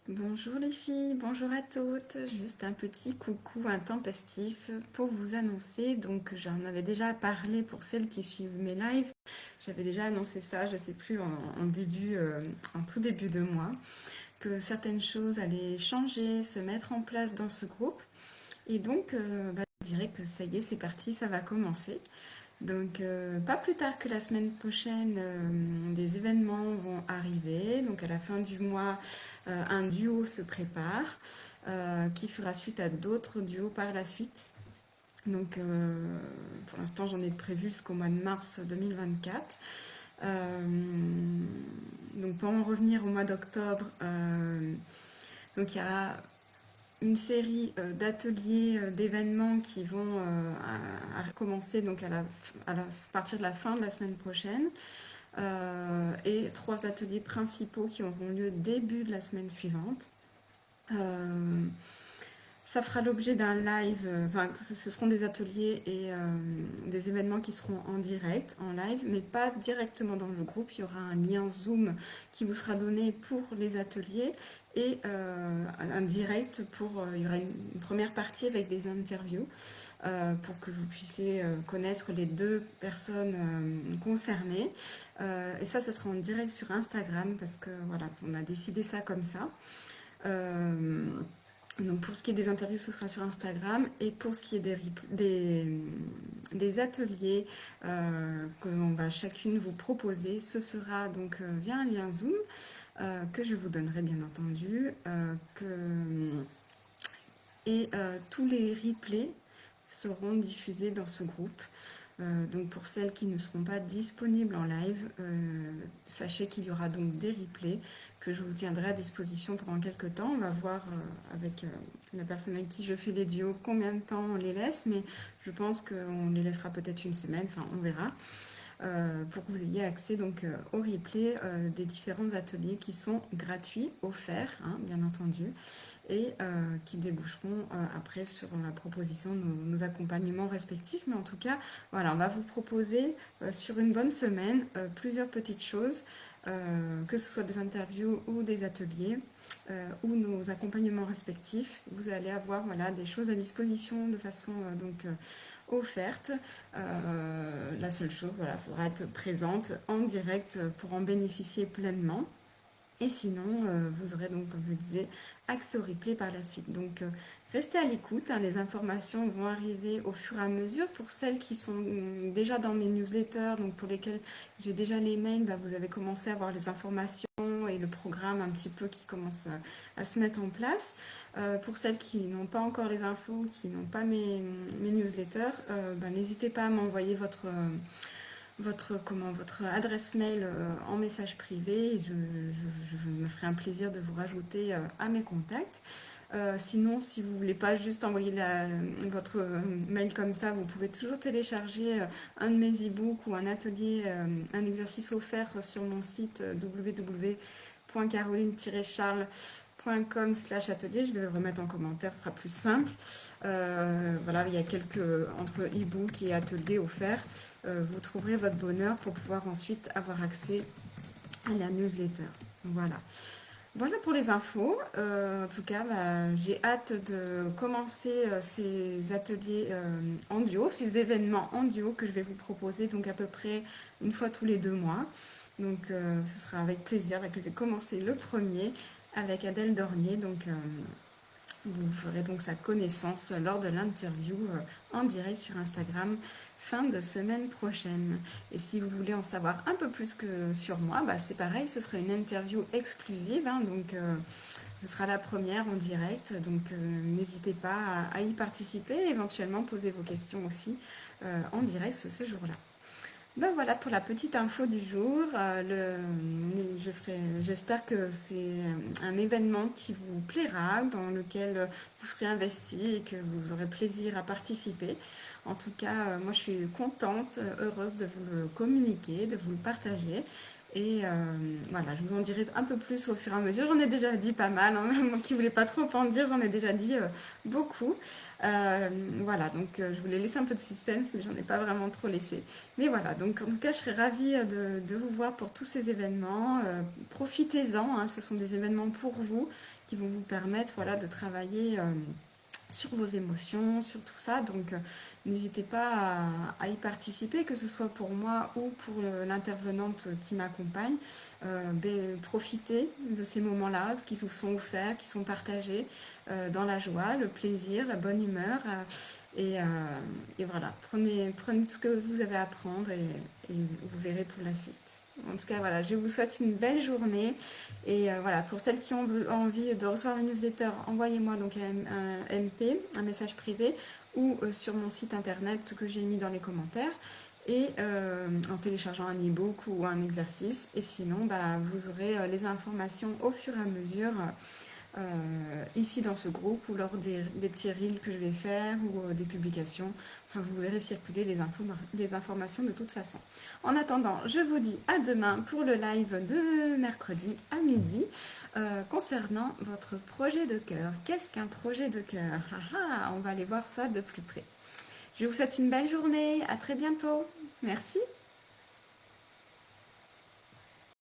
Bonjour les filles, bonjour à toutes. Juste un petit coucou intempestif pour vous annoncer. Donc j'en avais déjà parlé pour celles qui suivent mes lives. J'avais déjà annoncé ça, je ne sais plus, en tout début de mois, que certaines choses allaient changer, se mettre en place dans ce groupe. Et donc je dirais que ça y est, c'est parti, ça va commencer. Donc, pas plus tard que la semaine prochaine, des événements vont arriver. Donc, à la fin du mois, un duo se prépare qui fera suite à d'autres duos par la suite. Donc, pour l'instant, j'en ai prévu jusqu'au mois de mars 2024. Euh, donc, pour en revenir au mois d'octobre, donc il y a une série d'ateliers, d'événements qui vont à commencer donc à partir de la fin de la semaine prochaine et 3 ateliers principaux qui auront lieu début de la semaine suivante. Euh, Ça fera l'objet d'un live, enfin ce seront des ateliers et des événements qui seront en direct, en live, mais pas directement dans le groupe. Il y aura un lien Zoom qui vous sera donné pour les ateliers et un direct il y aura une première partie avec des interviews pour que vous puissiez connaître les deux personnes concernées. Et ça, ce sera en direct sur Instagram parce que voilà, on a décidé ça comme ça. Euh, donc pour ce qui est des interviews, ce sera sur Instagram. Et pour ce qui est des ateliers que l'on va chacune vous proposer, ce sera donc via un lien Zoom que je vous donnerai bien entendu. Et tous les replays seront diffusés dans ce groupe. Donc pour celles qui ne seront pas disponibles en live, sachez qu'il y aura donc des replays que je vous tiendrai à disposition pendant quelques temps. On va voir avec la personne avec qui je fais les duos combien de temps on les laisse, mais je pense qu'on les laissera peut-être une semaine, enfin on verra, pour que vous ayez accès donc au replay des différents ateliers qui sont gratuits, offerts, hein, bien entendu, et qui déboucheront après sur la proposition de nos accompagnements respectifs. Mais en tout cas, voilà, on va vous proposer sur une bonne semaine plusieurs petites choses, que ce soit des interviews ou des ateliers. Ou nos accompagnements respectifs, vous allez avoir voilà, des choses à disposition de façon offerte. La seule chose, voilà, il faudra être présente en direct pour en bénéficier pleinement. Et sinon, vous aurez donc, comme je le disais, accès au replay par la suite. Donc, restez à l'écoute, hein, les informations vont arriver au fur et à mesure. Pour celles qui sont déjà dans mes newsletters, donc pour lesquelles j'ai déjà les mails, bah, vous avez commencé à avoir les informations et le programme un petit peu qui commence à se mettre en place. Pour celles qui n'ont pas encore les infos, qui n'ont pas mes newsletters, bah, n'hésitez pas à m'envoyer votre adresse mail en message privé. Je me ferai un plaisir de vous rajouter à mes contacts. Sinon, si vous ne voulez pas juste envoyer votre mail comme ça, vous pouvez toujours télécharger un de mes e-books ou un atelier, un exercice offert sur mon site www.caroline-charles.com/atelier. Je vais le remettre en commentaire, ce sera plus simple. Voilà, il y a quelques entre e-book et ateliers offerts. Vous trouverez votre bonheur pour pouvoir ensuite avoir accès à la newsletter. Voilà. Voilà pour les infos. En tout cas, bah, j'ai hâte de commencer ces ateliers en duo, ces événements en duo que je vais vous proposer donc à peu près une fois tous les 2 mois. Donc ce sera avec plaisir que je vais commencer le premier avec Adèle Dornier. Donc vous ferez donc sa connaissance lors de l'interview en direct sur Instagram fin de semaine prochaine. Et si vous voulez en savoir un peu plus que sur moi, bah c'est pareil, ce sera une interview exclusive, hein, donc ce sera la première en direct, donc n'hésitez pas à y participer et éventuellement poser vos questions aussi en direct ce jour-là. Ben voilà pour la petite info du jour. J'espère que c'est un événement qui vous plaira, dans lequel vous serez investi et que vous aurez plaisir à participer. En tout cas, moi je suis contente, heureuse de vous le communiquer, de vous le partager. Et voilà, je vous en dirai un peu plus au fur et à mesure. J'en ai déjà dit pas mal, hein. Moi qui voulais pas trop en dire, j'en ai déjà dit beaucoup. Voilà, donc je voulais laisser un peu de suspense, mais j'en ai pas vraiment trop laissé. Mais voilà, donc en tout cas, je serais ravie de vous voir pour tous ces événements. Profitez-en, hein, ce sont des événements pour vous qui vont vous permettre, voilà, de travailler sur vos émotions, sur tout ça. Donc, n'hésitez pas à y participer, que ce soit pour moi ou pour l'intervenante qui m'accompagne. Profitez de ces moments-là qui vous sont offerts, qui sont partagés dans la joie, le plaisir, la bonne humeur. Et, euh, et voilà, prenez ce que vous avez à prendre et vous verrez pour la suite. En tout cas, voilà, je vous souhaite une belle journée. Et voilà, pour celles qui ont envie de recevoir une newsletter, envoyez-moi donc un MP, un message privé, ou sur mon site internet que j'ai mis dans les commentaires. Et en téléchargeant un e-book ou un exercice. Et sinon, bah, vous aurez les informations au fur et à mesure ici dans ce groupe ou lors des petits reels que je vais faire ou des publications. Enfin, vous verrez circuler les informations de toute façon. En attendant, je vous dis à demain pour le live de mercredi à midi concernant votre projet de cœur. Qu'est-ce qu'un projet de cœur? On va aller voir ça de plus près. Je vous souhaite une belle journée. À très bientôt. Merci.